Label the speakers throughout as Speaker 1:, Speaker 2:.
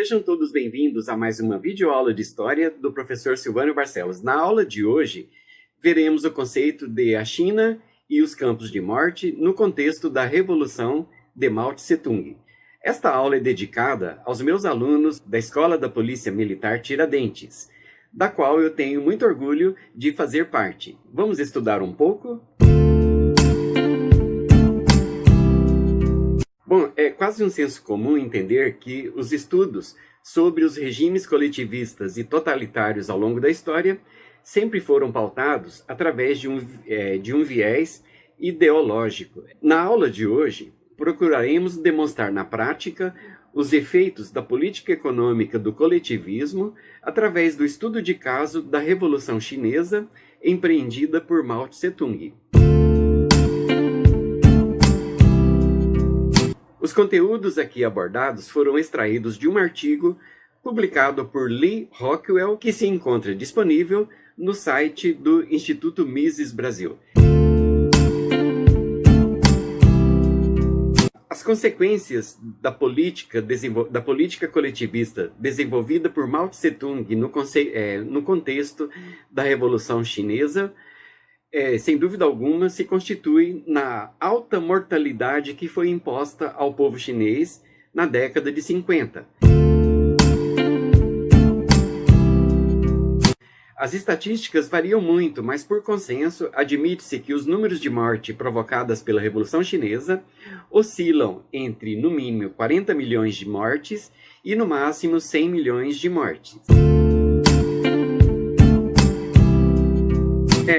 Speaker 1: Sejam todos bem-vindos a mais uma videoaula de História do professor Silvânio Barcelos. Na aula de hoje, veremos o conceito de a China e os campos de morte no contexto da Revolução de Mao Tse-tung. Esta aula é dedicada aos meus alunos da Escola da Polícia Militar Tiradentes, da qual eu tenho muito orgulho de fazer parte. Vamos estudar um pouco? Bom, é quase um senso comum entender que os estudos sobre os regimes coletivistas e totalitários ao longo da história sempre foram pautados através de um viés ideológico. Na aula de hoje, procuraremos demonstrar na prática os efeitos da política econômica do coletivismo através do estudo de caso da Revolução Chinesa empreendida por Mao Tse-tung. Os conteúdos aqui abordados foram extraídos de um artigo publicado por Lee Rockwell, que se encontra disponível no site do Instituto Mises Brasil. As consequências da política coletivista desenvolvida por Mao Tse-tung no contexto da Revolução Chinesa, sem dúvida alguma, se constitui na alta mortalidade que foi imposta ao povo chinês na década de 50. As estatísticas variam muito, mas por consenso, admite-se que os números de morte provocadas pela Revolução Chinesa oscilam entre, no mínimo, 40 milhões de mortes e, no máximo, 100 milhões de mortes.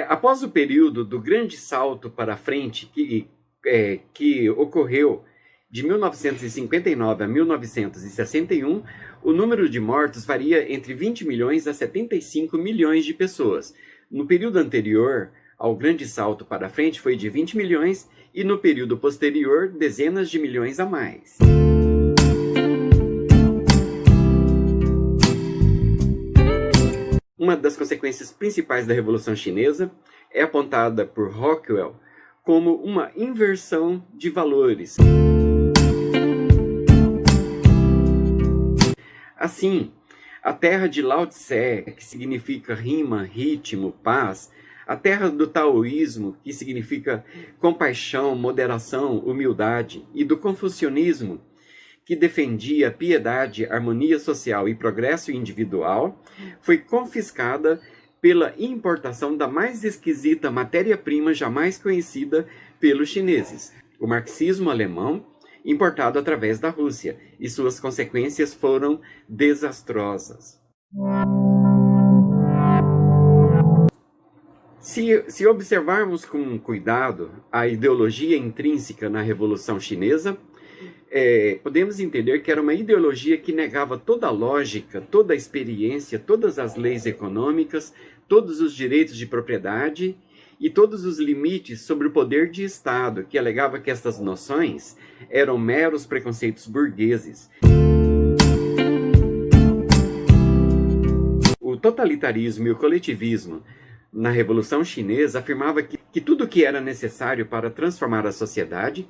Speaker 1: Após o período do grande salto para frente que ocorreu de 1959 a 1961, o número de mortos varia entre 20 milhões a 75 milhões de pessoas. No período anterior ao grande salto para frente foi de 20 milhões e no período posterior dezenas de milhões a mais. Uma das consequências principais da Revolução Chinesa é apontada por Rockwell como uma inversão de valores. Assim, a terra de Lao Tse, que significa rima, ritmo, paz, a terra do taoísmo, que significa compaixão, moderação, humildade, e do confucionismo, que defendia piedade, harmonia social e progresso individual, foi confiscada pela importação da mais esquisita matéria-prima jamais conhecida pelos chineses, o marxismo alemão, importado através da Rússia, e suas consequências foram desastrosas. Se observarmos com cuidado a ideologia intrínseca na Revolução Chinesa, podemos entender que era uma ideologia que negava toda a lógica, toda a experiência, todas as leis econômicas, todos os direitos de propriedade e todos os limites sobre o poder de Estado, que alegava que estas noções eram meros preconceitos burgueses. O totalitarismo e o coletivismo na Revolução Chinesa afirmava que tudo o que era necessário para transformar a sociedade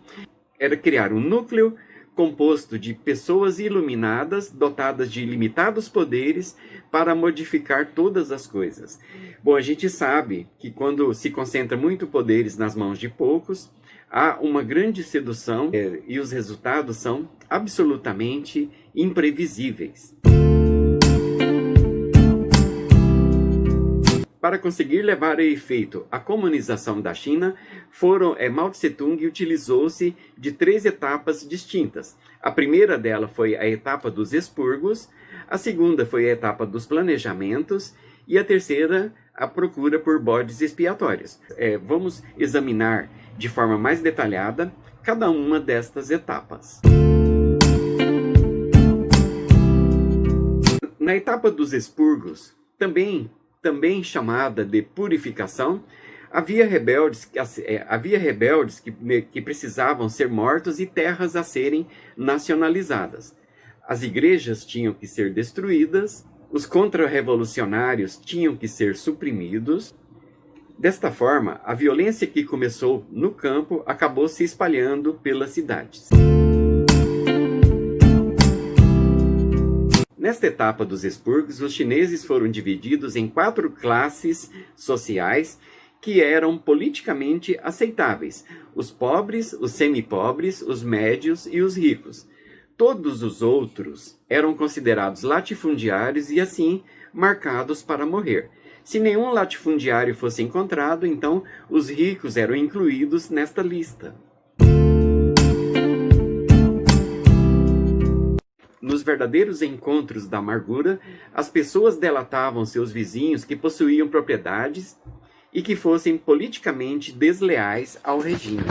Speaker 1: era criar um núcleo composto de pessoas iluminadas, dotadas de ilimitados poderes para modificar todas as coisas. Bom, a gente sabe que quando se concentra muito poderes nas mãos de poucos, há uma grande sedução e os resultados são absolutamente imprevisíveis. Para conseguir levar a efeito a comunização da China, Mao Tse-tung utilizou-se de 3 etapas distintas. A primeira dela foi a etapa dos expurgos, a segunda foi a etapa dos planejamentos e a terceira, a procura por bodes expiatórios. Vamos examinar de forma mais detalhada cada uma destas etapas. Na etapa dos expurgos, também chamada de purificação, havia rebeldes que precisavam ser mortos e terras a serem nacionalizadas. As igrejas tinham que ser destruídas, os contra-revolucionários tinham que ser suprimidos. Desta forma, a violência que começou no campo acabou se espalhando pelas cidades. Nesta etapa dos expurgos, os chineses foram divididos em 4 classes sociais que eram politicamente aceitáveis: os pobres, os semipobres, os médios e os ricos. Todos os outros eram considerados latifundiários e, assim, marcados para morrer. Se nenhum latifundiário fosse encontrado, então os ricos eram incluídos nesta lista. Nos verdadeiros encontros da amargura, as pessoas delatavam seus vizinhos que possuíam propriedades e que fossem politicamente desleais ao regime.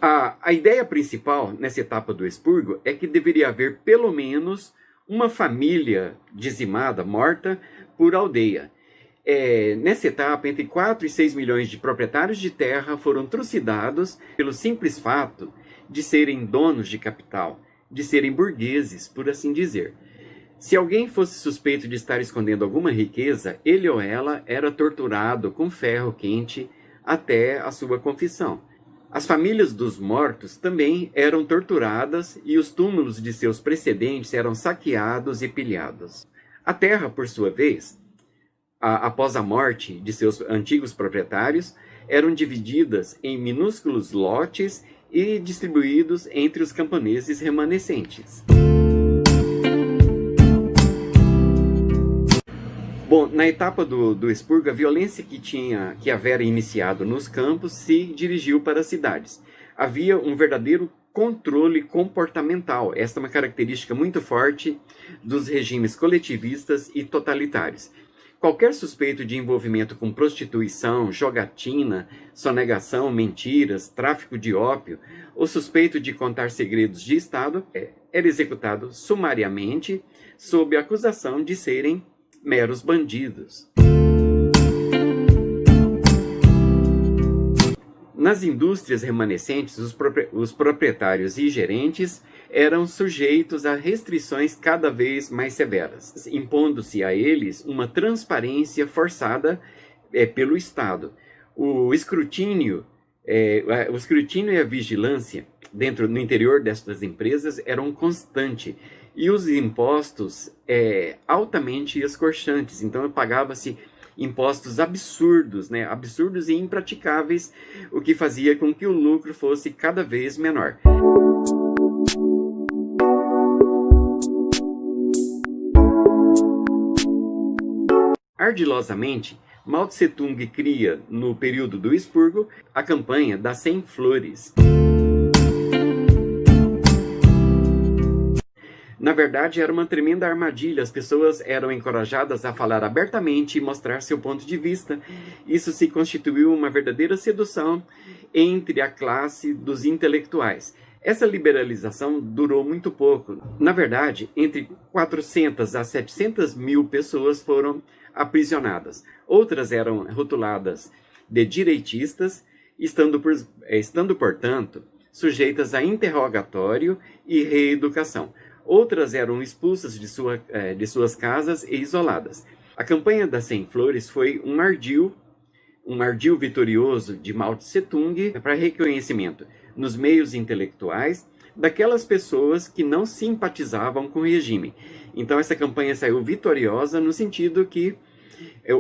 Speaker 1: A ideia principal nessa etapa do expurgo é que deveria haver pelo menos uma família dizimada, morta, por aldeia. Nessa etapa, entre 4 e 6 milhões de proprietários de terra foram trucidados pelo simples fato de serem donos de capital, de serem burgueses, por assim dizer. Se alguém fosse suspeito de estar escondendo alguma riqueza, ele ou ela era torturado com ferro quente até a sua confissão. As famílias dos mortos também eram torturadas e os túmulos de seus precedentes eram saqueados e pilhados. A terra, por sua vez, após a morte de seus antigos proprietários, eram divididas em minúsculos lotes e distribuídos entre os camponeses remanescentes. Bom, na etapa do expurgo, a violência que havia iniciado nos campos se dirigiu para as cidades. Havia um verdadeiro controle comportamental. Esta é uma característica muito forte dos regimes coletivistas e totalitários. Qualquer suspeito de envolvimento com prostituição, jogatina, sonegação, mentiras, tráfico de ópio, ou suspeito de contar segredos de Estado, era executado sumariamente sob a acusação de serem meros bandidos. Nas indústrias remanescentes, os proprietários e gerentes eram sujeitos a restrições cada vez mais severas, impondo-se a eles uma transparência forçada pelo Estado. O escrutínio e a vigilância no interior destas empresas eram constantes, e os impostos altamente escorchantes. Então pagava-se impostos absurdos, absurdos e impraticáveis, o que fazia com que o lucro fosse cada vez menor. Ardilosamente, Mao Tse-tung cria, no período do expurgo, a campanha das 100 flores. Na verdade, era uma tremenda armadilha. As pessoas eram encorajadas a falar abertamente e mostrar seu ponto de vista. Isso se constituiu uma verdadeira sedução entre a classe dos intelectuais. Essa liberalização durou muito pouco. Na verdade, entre 400 a 700 mil pessoas foram aprisionadas. Outras eram rotuladas de direitistas, estando portanto, sujeitas a interrogatório e reeducação. Outras eram expulsas de suas casas e isoladas. A campanha das 100 flores foi um ardil vitorioso de Mao Tse-tung para reconhecimento nos meios intelectuais daquelas pessoas que não simpatizavam com o regime. Então essa campanha saiu vitoriosa no sentido que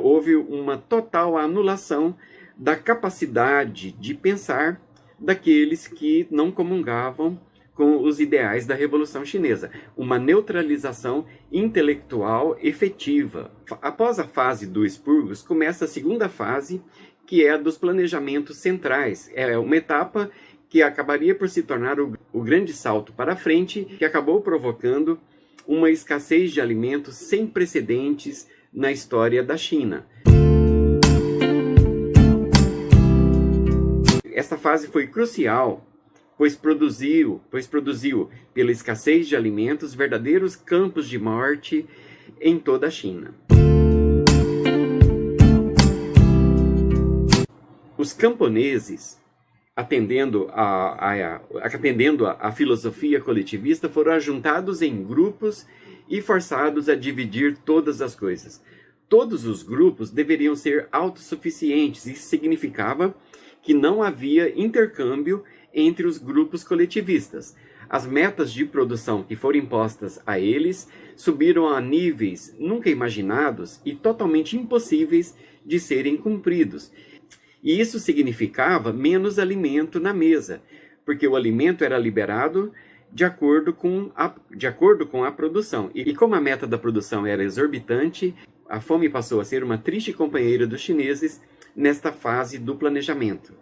Speaker 1: houve uma total anulação da capacidade de pensar daqueles que não comungavam com os ideais da Revolução Chinesa, uma neutralização intelectual efetiva. Após a fase dos expurgos, começa a segunda fase, que é a dos planejamentos centrais. É uma etapa que acabaria por se tornar o grande salto para frente, que acabou provocando uma escassez de alimentos sem precedentes na história da China. Essa fase foi crucial, pois produziu, pela escassez de alimentos, verdadeiros campos de morte em toda a China. Os camponeses, atendendo a filosofia coletivista, foram ajuntados em grupos e forçados a dividir todas as coisas. Todos os grupos deveriam ser autossuficientes. Isso significava que não havia intercâmbio entre os grupos coletivistas. As metas de produção que foram impostas a eles subiram a níveis nunca imaginados e totalmente impossíveis de serem cumpridos. E isso significava menos alimento na mesa, porque o alimento era liberado de acordo com a produção. E como a meta da produção era exorbitante, a fome passou a ser uma triste companheira dos chineses nesta fase do planejamento.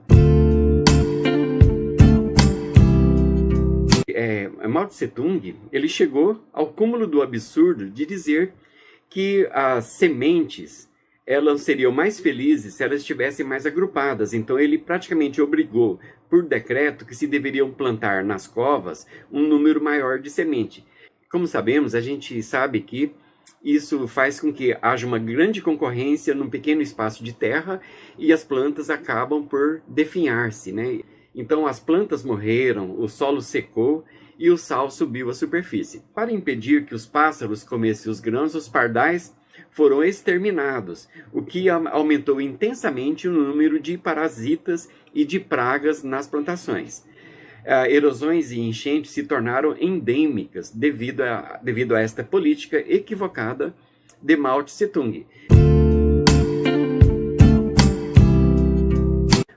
Speaker 1: Mao Tse-tung, ele chegou ao cúmulo do absurdo de dizer que as sementes elas seriam mais felizes se elas estivessem mais agrupadas. Então ele praticamente obrigou, por decreto, que se deveriam plantar nas covas um número maior de semente. Como sabemos, a gente sabe que isso faz com que haja uma grande concorrência num pequeno espaço de terra e as plantas acabam por definhar-se, né? Então as plantas morreram, o solo secou e o sal subiu à superfície. Para impedir que os pássaros comessem os grãos, os pardais foram exterminados, o que aumentou intensamente o número de parasitas e de pragas nas plantações. Erosões e enchentes se tornaram endêmicas devido a esta política equivocada de Mao Tse-tung.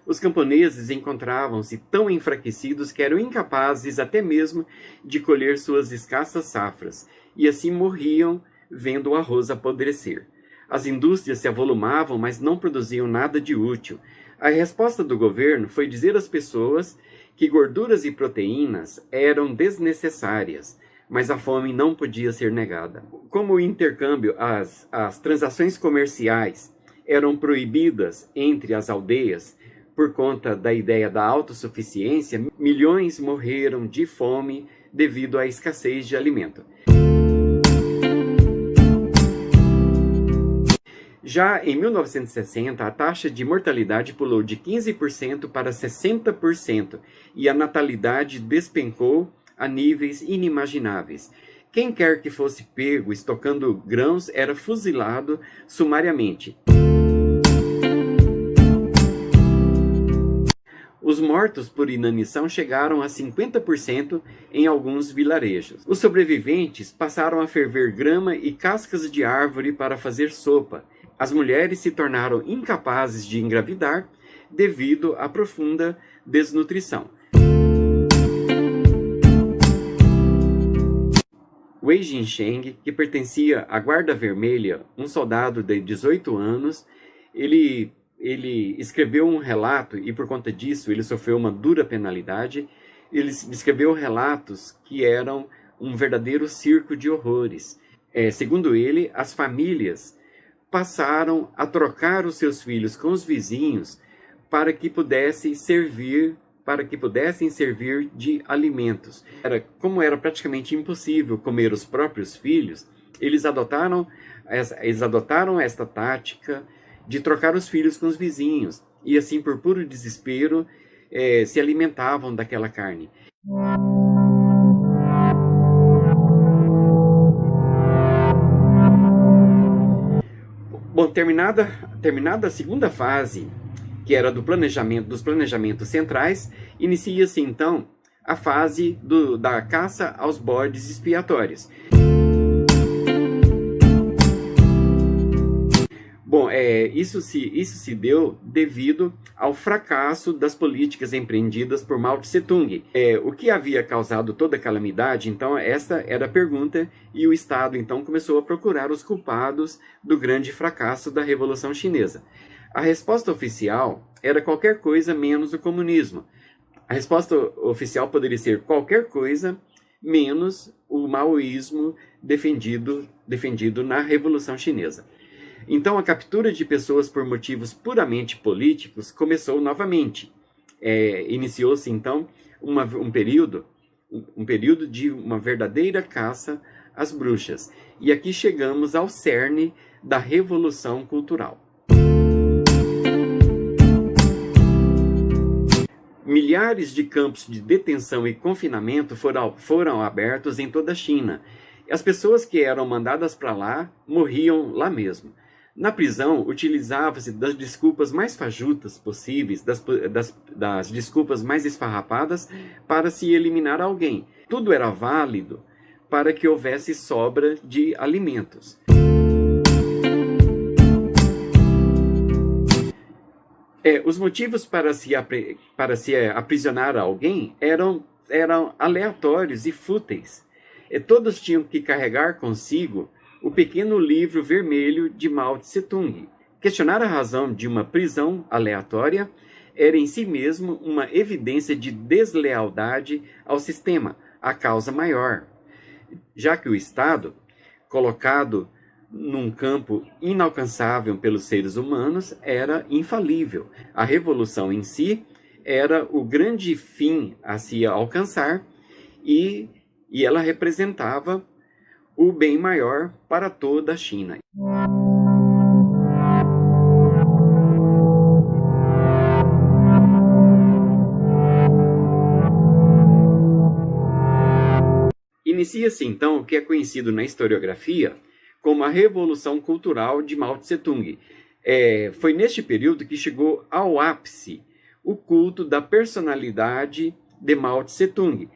Speaker 1: Os camponeses encontravam-se tão enfraquecidos que eram incapazes até mesmo de colher suas escassas safras, e assim morriam vendo o arroz apodrecer. As indústrias se avolumavam, mas não produziam nada de útil. A resposta do governo foi dizer às pessoas que gorduras e proteínas eram desnecessárias, mas a fome não podia ser negada. Como o intercâmbio, as transações comerciais eram proibidas entre as aldeias, por conta da ideia da autossuficiência, milhões morreram de fome devido à escassez de alimento. Já em 1960, a taxa de mortalidade pulou de 15% para 60% e a natalidade despencou a níveis inimagináveis. Quem quer que fosse pego estocando grãos era fuzilado sumariamente. Os mortos por inanição chegaram a 50% em alguns vilarejos. Os sobreviventes passaram a ferver grama e cascas de árvore para fazer sopa. As mulheres se tornaram incapazes de engravidar devido à profunda desnutrição. Wei Jinsheng, que pertencia à Guarda Vermelha, um soldado de 18 anos, ele escreveu um relato, e por conta disso ele sofreu uma dura penalidade. Ele escreveu relatos que eram um verdadeiro circo de horrores. Segundo ele, as famílias passaram a trocar os seus filhos com os vizinhos para que pudessem servir de alimentos. Como era praticamente impossível comer os próprios filhos, eles adotaram esta tática de trocar os filhos com os vizinhos, e assim, por puro desespero, se alimentavam daquela carne. Bom, terminada a segunda fase, que era dos planejamentos centrais, inicia-se então a fase da caça aos bodes expiatórios. Bom, isso se deu devido ao fracasso das políticas empreendidas por Mao Tse-tung. O que havia causado toda a calamidade? Então, esta era a pergunta, e o Estado então começou a procurar os culpados do grande fracasso da Revolução Chinesa. A resposta oficial era qualquer coisa menos o comunismo. A resposta oficial poderia ser qualquer coisa menos o maoísmo defendido na Revolução Chinesa. Então, a captura de pessoas por motivos puramente políticos começou novamente. Iniciou-se, então, um período de uma verdadeira caça às bruxas. E aqui chegamos ao cerne da Revolução Cultural. Milhares de campos de detenção e confinamento foram abertos em toda a China. As pessoas que eram mandadas para lá morriam lá mesmo. Na prisão, utilizava-se das desculpas mais fajutas possíveis, das desculpas mais esfarrapadas, para se eliminar alguém. Tudo era válido para que houvesse sobra de alimentos. Os motivos para se aprisionar alguém eram aleatórios e fúteis. Todos tinham que carregar consigo o pequeno livro vermelho de Mao Tse-tung. Questionar a razão de uma prisão aleatória era em si mesmo uma evidência de deslealdade ao sistema, à causa maior, já que o Estado, colocado num campo inalcançável pelos seres humanos, era infalível. A revolução em si era o grande fim a se alcançar e ela representava o bem maior para toda a China. Inicia-se então o que é conhecido na historiografia como a Revolução Cultural de Mao Tse-tung. Foi neste período que chegou ao ápice o culto da personalidade de Mao Tse-tung,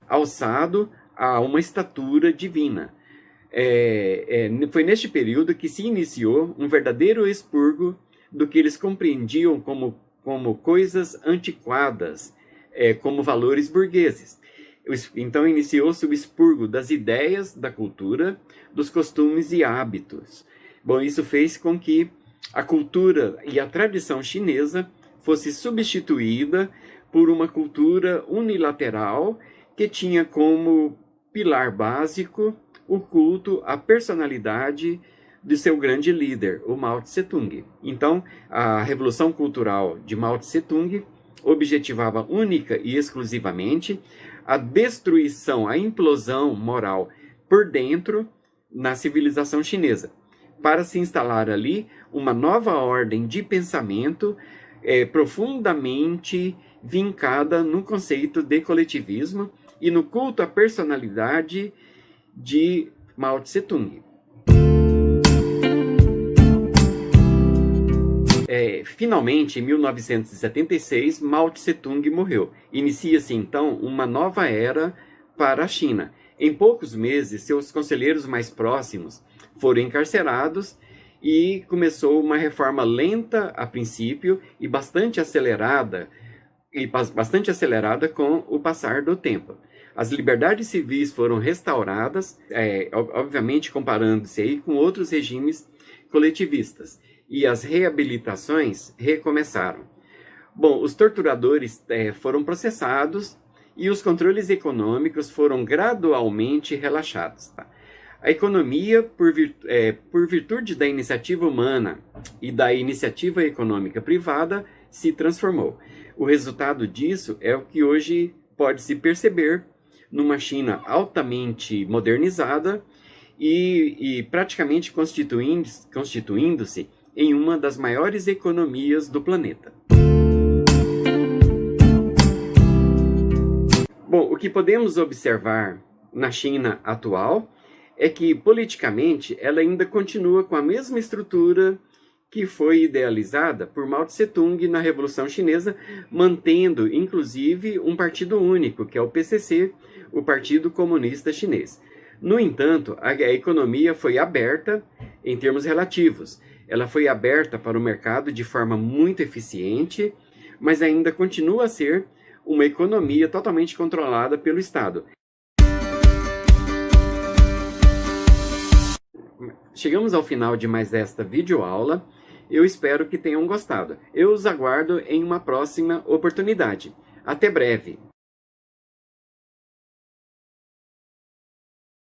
Speaker 1: alçado a uma estatura divina. Foi neste período que se iniciou um verdadeiro expurgo do que eles compreendiam como coisas antiquadas, como valores burgueses. Então iniciou-se o expurgo das ideias, da cultura, dos costumes e hábitos. Bom, isso fez com que a cultura e a tradição chinesa fosse substituída por uma cultura unilateral que tinha como pilar básico o culto à personalidade de seu grande líder, o Mao Tse-tung. Então, a Revolução Cultural de Mao Tse-tung objetivava única e exclusivamente a destruição, a implosão moral por dentro na civilização chinesa, para se instalar ali uma nova ordem de pensamento profundamente vincada no conceito de coletivismo e no culto à personalidade de Mao Tse-tung. Finalmente, em 1976, Mao Tse-tung morreu. Inicia-se então uma nova era para a China. Em poucos meses, seus conselheiros mais próximos foram encarcerados e começou uma reforma lenta a princípio e bastante acelerada com o passar do tempo. As liberdades civis foram restauradas, obviamente comparando-se aí com outros regimes coletivistas, e as reabilitações recomeçaram. Bom, os torturadores foram processados e os controles econômicos foram gradualmente relaxados. Tá? A economia, por virtude da iniciativa humana e da iniciativa econômica privada, se transformou. O resultado disso é o que hoje pode-se perceber numa China altamente modernizada e praticamente constituindo-se em uma das maiores economias do planeta. Bom, o que podemos observar na China atual é que, politicamente, ela ainda continua com a mesma estrutura que foi idealizada por Mao Tse-tung na Revolução Chinesa, mantendo, inclusive, um partido único, que é o PCC, o Partido Comunista Chinês. No entanto, a economia foi aberta em termos relativos. Ela foi aberta para o mercado de forma muito eficiente, mas ainda continua a ser uma economia totalmente controlada pelo Estado. Chegamos ao final de mais esta videoaula. Eu espero que tenham gostado. Eu os aguardo em uma próxima oportunidade. Até breve!